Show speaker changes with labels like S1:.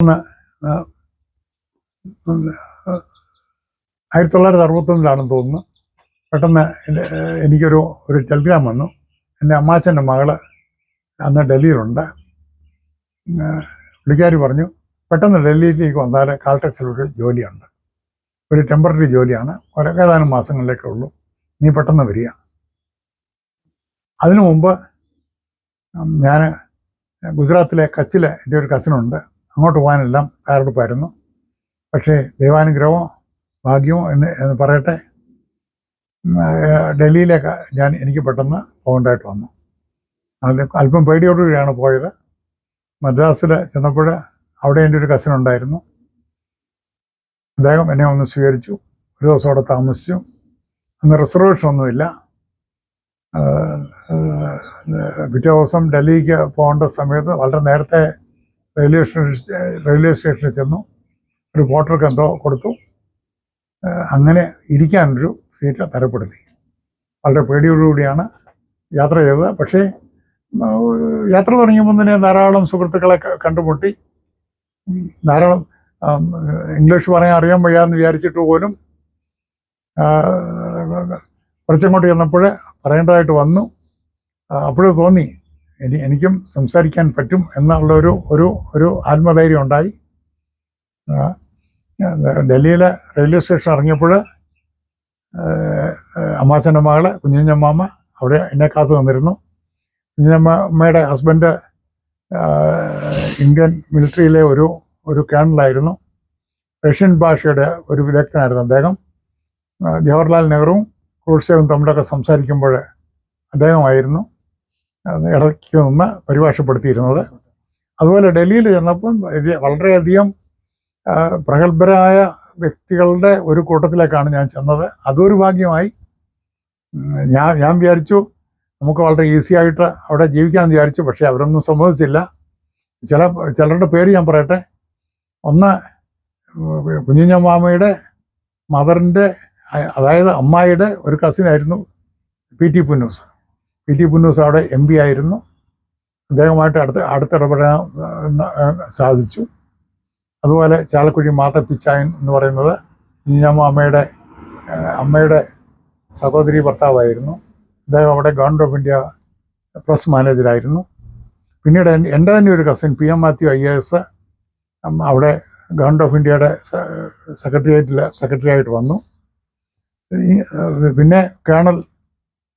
S1: 1961 തോന്നുന്നു. പെട്ടെന്ന് എനിക്കൊരു ടെലിഗ്രാം വന്നു. എൻ്റെ അമ്മാച്ചൻ്റെ മകള് അന്ന് ഡൽഹിയിലുണ്ട്. പുള്ളിക്കാരി പറഞ്ഞു, പെട്ടെന്ന് ഡൽഹിയിലേക്ക് വന്നാൽ കാൽടെക്സിലൊരു ജോലിയുണ്ട്, ഒരു ടെമ്പററി ജോലിയാണ്, ഏതാനും മാസങ്ങളിലേക്കേ ഉള്ളൂ, നീ പെട്ടെന്ന് വരിക. അതിനു മുമ്പ് ഞാൻ ഗുജറാത്തിലെ കച്ചിൽ എൻ്റെ ഒരു കസിനുണ്ട്, അങ്ങോട്ട് പോകാനെല്ലാം തയ്യാറെടുപ്പായിരുന്നു. പക്ഷേ ദൈവാനുഗ്രഹമോ ഭാഗ്യമോ എന്ന് പറയട്ടെ, ഡൽഹിയിലേക്ക് എനിക്ക് പെട്ടെന്ന് പോകേണ്ടതായിട്ട് വന്നു. അതിൽ അല്പം പേടിയോടുകൂടിയാണ് പോയത്. മദ്രാസിൽ ചെന്നപ്പോൾ അവിടെ എൻ്റെ ഒരു കസിൻ ഉണ്ടായിരുന്നു. അദ്ദേഹം എന്നെ ഒന്ന് സ്വീകരിച്ചു. ഒരു ദിവസം അവിടെ താമസിച്ചു. അന്ന് റിസർവേഷൻ ഒന്നുമില്ല. പിറ്റേ ദിവസം ഡൽഹിക്ക് പോകേണ്ട സമയത്ത് വളരെ നേരത്തെ റെയിൽവേ സ്റ്റേഷനിൽ ചെന്നു. ഒരു പോർട്ടർക്ക് എന്തോ കൊടുത്തു. അങ്ങനെ ഇരിക്കാനൊരു സീറ്റ് തരപ്പെടുത്തി. വളരെ പേടിയോടുകൂടിയാണ് യാത്ര ചെയ്തത്. പക്ഷേ യാത്ര തുടങ്ങിയപ്പോൾ തന്നെ ധാരാളം സുഹൃത്തുക്കളെ കണ്ടുമുട്ടി. ധാരാളം ഇംഗ്ലീഷ് പറയാൻ അറിയാൻ വയ്യാന്ന് വിചാരിച്ചിട്ട് പോലും കുറച്ചങ്ങോട്ട് ചെന്നപ്പോൾ പറയേണ്ടതായിട്ട് വന്നു. അപ്പോഴും തോന്നി എനിക്കും സംസാരിക്കാൻ പറ്റും എന്നുള്ള ഒരു ആത്മധൈര്യം ഉണ്ടായി. ഡൽഹിയിലെ റെയിൽവേ സ്റ്റേഷൻ ഇറങ്ങിയപ്പോൾ അമ്മാച്ചൻ്റെ മകള് കുഞ്ഞിഞ്ഞമ്മാമ്മ അവിടെ എന്നെ കാത്തു നിന്നിരുന്നു. കുഞ്ഞിഞ്ഞമ്മയുടെ ഹസ്ബൻഡ് ഇന്ത്യൻ മിലിറ്ററിയിലെ ഒരു കേണലായിരുന്നു. റഷ്യൻ ഭാഷയുടെ ഒരു വിദഗ്ധനായിരുന്നു അദ്ദേഹം. ജവഹർലാൽ നെഹ്റുവും ക്രൂഷ്ചേവും തമ്മിലൊക്കെ സംസാരിക്കുമ്പോൾ അദ്ദേഹമായിരുന്നു ഇടയ്ക്ക് നിന്ന് പരിഭാഷപ്പെടുത്തിയിരുന്നത്. അതുപോലെ ഡൽഹിയിൽ ചെന്നപ്പം വളരെയധികം പ്രഗത്ഭരായ വ്യക്തികളുടെ ഒരു കൂട്ടത്തിലേക്കാണ് ഞാൻ ചെന്നത്. അതൊരു ഭാഗ്യമായി. ഞാൻ വിചാരിച്ചു നമുക്ക് വളരെ ഈസി ആയിട്ട് അവിടെ ജീവിക്കാമെന്ന് വിചാരിച്ചു. പക്ഷേ അവരൊന്നും സമ്മതിച്ചില്ല. ചിലരുടെ പേര് ഞാൻ പറയട്ടെ. ഒന്ന്, കുഞ്ഞിഞ്ഞമ്മാമയുടെ മദറിൻ്റെ, അതായത് അമ്മായിയുടെ ഒരു കസിനായിരുന്നു പി.ടി. പുന്നൂസ്. പി.ടി. പുന്നൂസ് അവിടെ MP ആയിരുന്നു. അദ്ദേഹമായിട്ട് അടുത്തിടപെടാൻ സാധിച്ചു. അതുപോലെ ചാലക്കുഴി മാധപ്പിച്ചായൻ എന്ന് പറയുന്നത് അമ്മയുടെ സഹോദരി ഭർത്താവായിരുന്നു. അദ്ദേഹം അവിടെ ഗവൺമെൻറ് ഓഫ് ഇന്ത്യ പ്രസ് മാനേജരായിരുന്നു. പിന്നീട് എൻ്റെ തന്നെ ഒരു കസിൻ PM മാത്യു IAS അവിടെ ഗവൺമെൻറ് ഓഫ് ഇന്ത്യയുടെ സെക്രട്ടറി ആയിട്ട് വന്നു. പിന്നെ കേണൽ